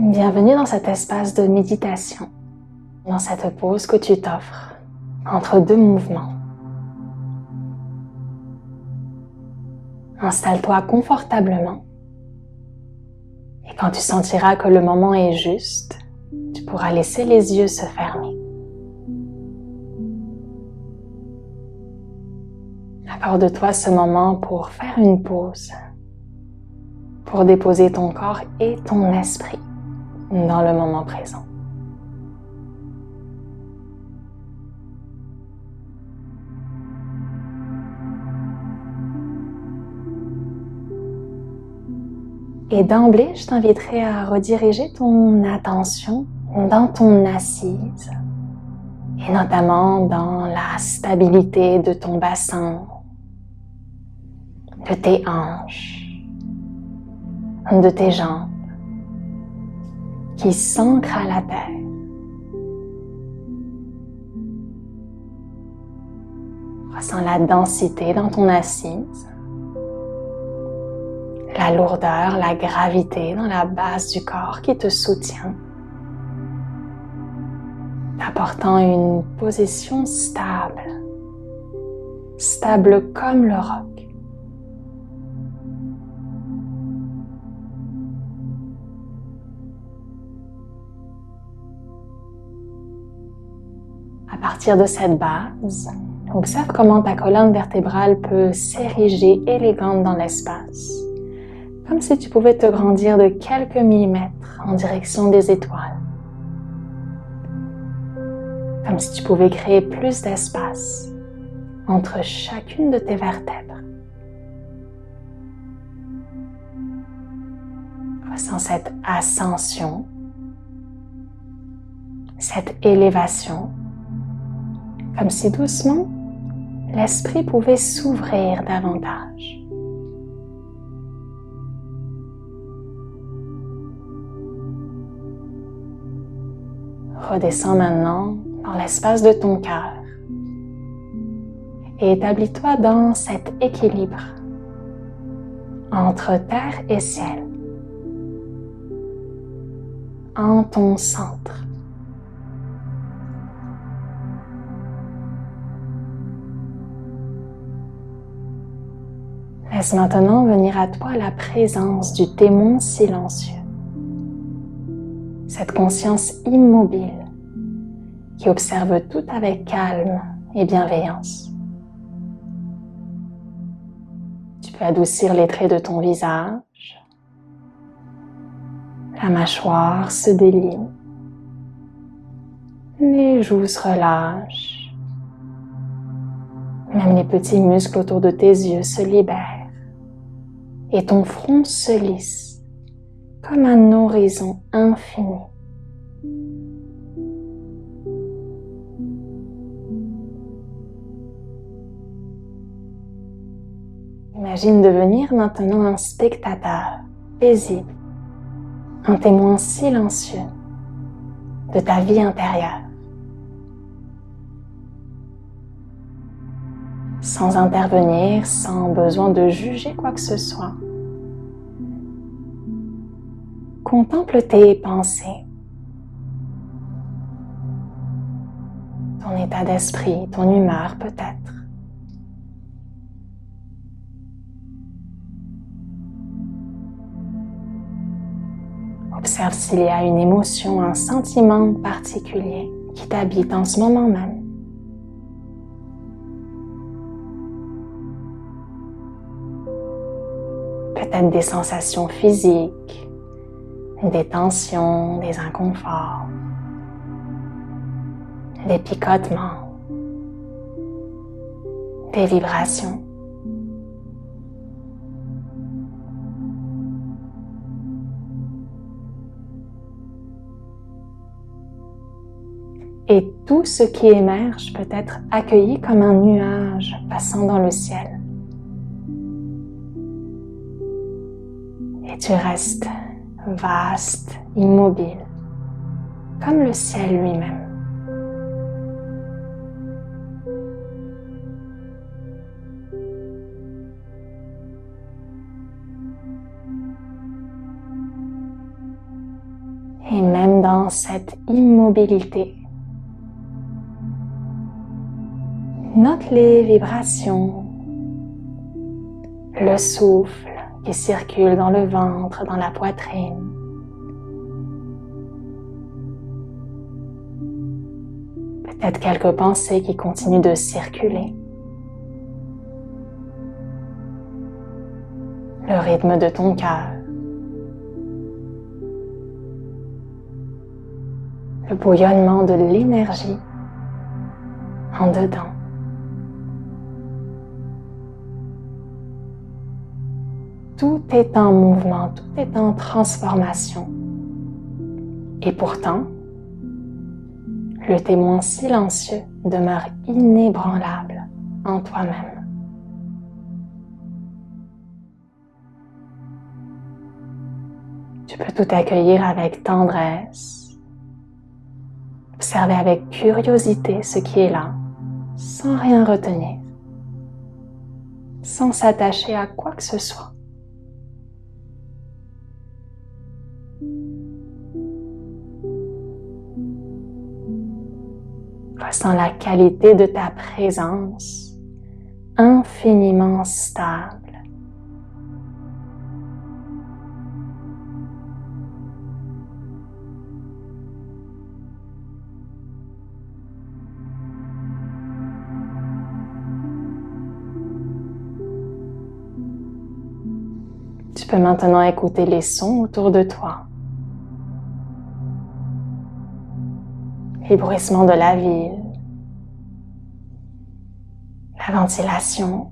Bienvenue dans cet espace de méditation, dans cette pause que tu t'offres entre deux mouvements. Installe-toi confortablement et quand tu sentiras que le moment est juste, tu pourras laisser les yeux se fermer. Accorde-toi ce moment pour faire une pause, pour déposer ton corps et ton esprit dans le moment présent. Et d'emblée, je t'inviterai à rediriger ton attention dans ton assise et notamment dans la stabilité de ton bassin, de tes hanches, de tes jambes qui s'ancrent à la terre. Ressens la densité dans ton assise, la lourdeur, la gravité dans la base du corps qui te soutient, t'apportant une position stable comme le roc. À partir de cette base, observe comment ta colonne vertébrale peut s'ériger élégante dans l'espace, comme si tu pouvais te grandir de quelques millimètres en direction des étoiles, comme si tu pouvais créer plus d'espace entre chacune de tes vertèbres. Ressens cette ascension, cette élévation, comme si doucement l'esprit pouvait s'ouvrir davantage. Redescends maintenant dans l'espace de ton cœur et établis-toi dans cet équilibre entre terre et ciel, en ton centre. Laisse maintenant venir à toi la présence du témoin silencieux, cette conscience immobile qui observe tout avec calme et bienveillance. Tu peux adoucir les traits de ton visage, la mâchoire se déline, les joues se relâchent, même les petits muscles autour de tes yeux se libèrent et ton front se lisse comme un horizon infini. Imagine devenir maintenant un spectateur paisible, un témoin silencieux de ta vie intérieure, sans intervenir, sans besoin de juger quoi que ce soit. Contemple tes pensées, ton état d'esprit, ton humeur peut-être. Observe s'il y a une émotion, un sentiment particulier qui t'habite en ce moment même. Peut-être des sensations physiques, des tensions, des inconforts, des picotements, des vibrations. Et tout ce qui émerge peut être accueilli comme un nuage passant dans le ciel. Et tu restes vaste, immobile, comme le ciel lui-même. Et même dans cette immobilité, note les vibrations, le souffle qui circule dans le ventre, dans la poitrine. Peut-être quelques pensées qui continuent de circuler. Le rythme de ton cœur. Le bouillonnement de l'énergie en dedans. Tout est en mouvement, tout est en transformation. Et pourtant, le témoin silencieux demeure inébranlable en toi-même. Tu peux tout accueillir avec tendresse, observer avec curiosité ce qui est là, sans rien retenir, sans s'attacher à quoi que ce soit. Ressens la qualité de ta présence, infiniment stable. Tu peux maintenant écouter les sons autour de toi. Les bruissements de la ville, la ventilation,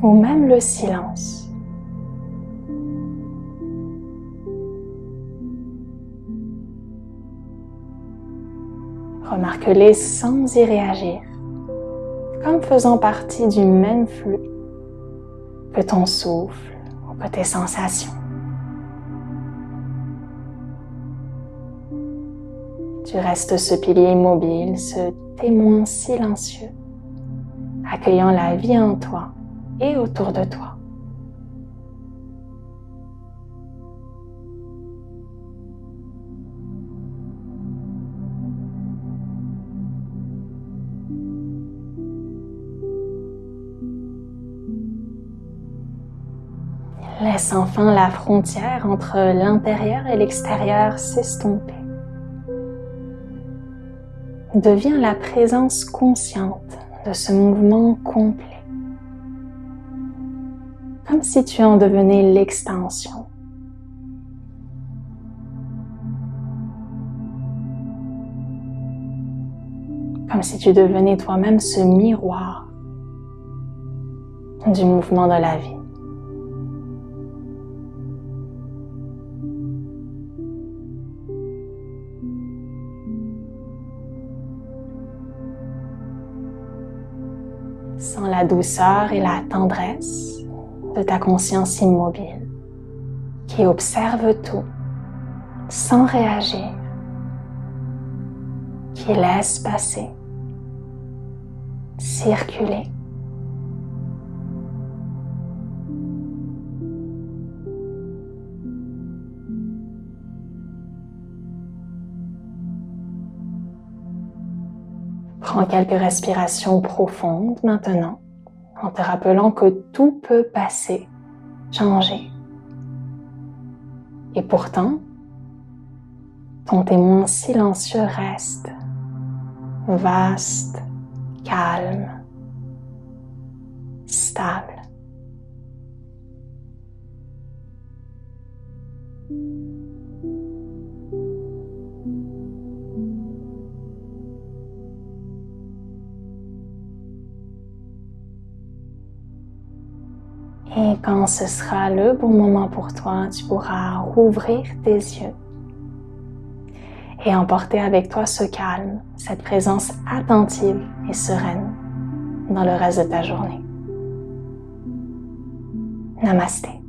ou même le silence. Remarque-les sans y réagir, comme faisant partie du même flux que ton souffle ou que tes sensations. Tu restes ce pilier immobile, ce témoin silencieux, accueillant la vie en toi et autour de toi. Laisse enfin la frontière entre l'intérieur et l'extérieur s'estomper. Deviens la présence consciente de ce mouvement complet, comme si tu en devenais l'extension. Comme si tu devenais toi-même ce miroir du mouvement de la vie. Sens la douceur et la tendresse de ta conscience immobile qui observe tout sans réagir, qui laisse passer, circuler. Prends quelques respirations profondes maintenant, en te rappelant que tout peut passer, changer. Et pourtant, ton témoin silencieux reste vaste, calme, stable. Et quand ce sera le bon moment pour toi, tu pourras rouvrir tes yeux et emporter avec toi ce calme, cette présence attentive et sereine dans le reste de ta journée. Namasté.